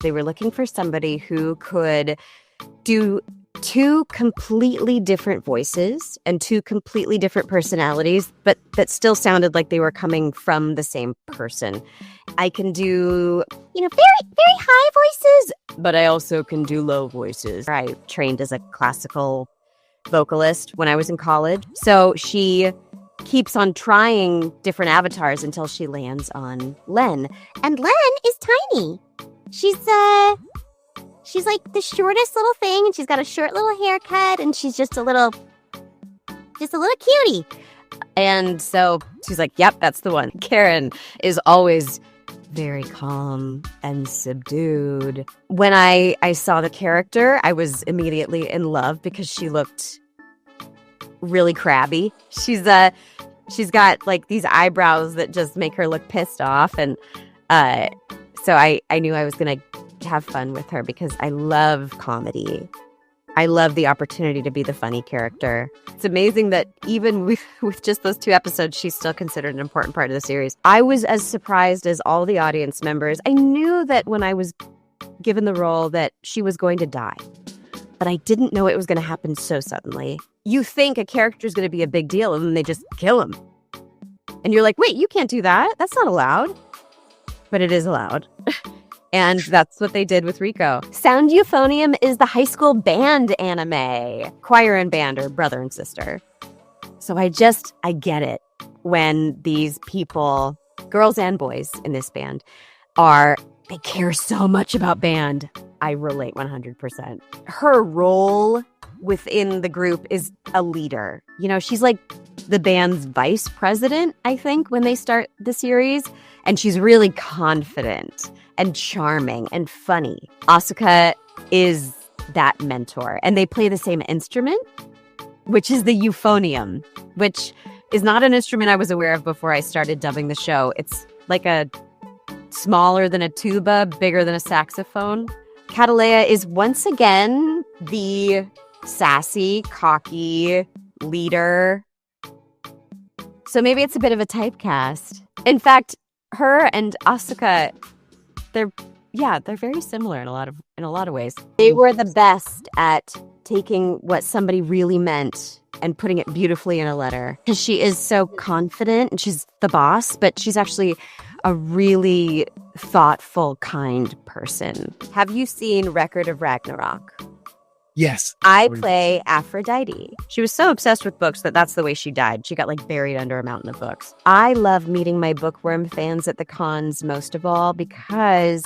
they were looking for somebody who could do two completely different voices and two completely different personalities, but that still sounded like they were coming from the same person. I can do, very, very high voices, but I also can do low voices. I trained as a classical vocalist when I was in college. So she keeps on trying different avatars until she lands on LLENN. And LLENN is tiny. She's like the shortest little thing, and she's got a short little haircut, and she's just a little cutie. And so she's like, yep, that's the one. Karen is always very calm and subdued. When I saw the character, I was immediately in love because she looked really crabby. She's got like these eyebrows that just make her look pissed off. And so I knew I was going to have fun with her because I love comedy. I love the opportunity to be the funny character. It's amazing that even with just those 2 episodes, she's still considered an important part of the series. I was as surprised as all the audience members. I knew that when I was given the role that she was going to die, but I didn't know it was going to happen so suddenly. You think a character is going to be a big deal, and then they just kill him. And you're like, wait, you can't do that. That's not allowed. But it is allowed. And that's what they did with Riko. Sound Euphonium is the high school band anime. Choir and band are brother and sister. So I get it when these people, girls and boys in this band, they care so much about band. I relate 100%. Her role within the group is a leader. She's like the band's vice president, I think, when they start the series. And she's really confident and charming and funny. Asuka is that mentor. And they play the same instrument, which is the euphonium, which is not an instrument I was aware of before I started dubbing the show. It's like a smaller than a tuba, bigger than a saxophone. Catalea is once again the sassy, cocky leader. So maybe it's a bit of a typecast. In fact, her and Asuka, they're very similar in a lot of ways. They were the best at taking what somebody really meant and putting it beautifully in a letter. Because she is so confident and she's the boss, but she's actually a really thoughtful, kind person. Have you seen Record of Ragnarok? Yes. I play Aphrodite. She was so obsessed with books that's the way she died. She got buried under a mountain of books. I love meeting my bookworm fans at the cons most of all because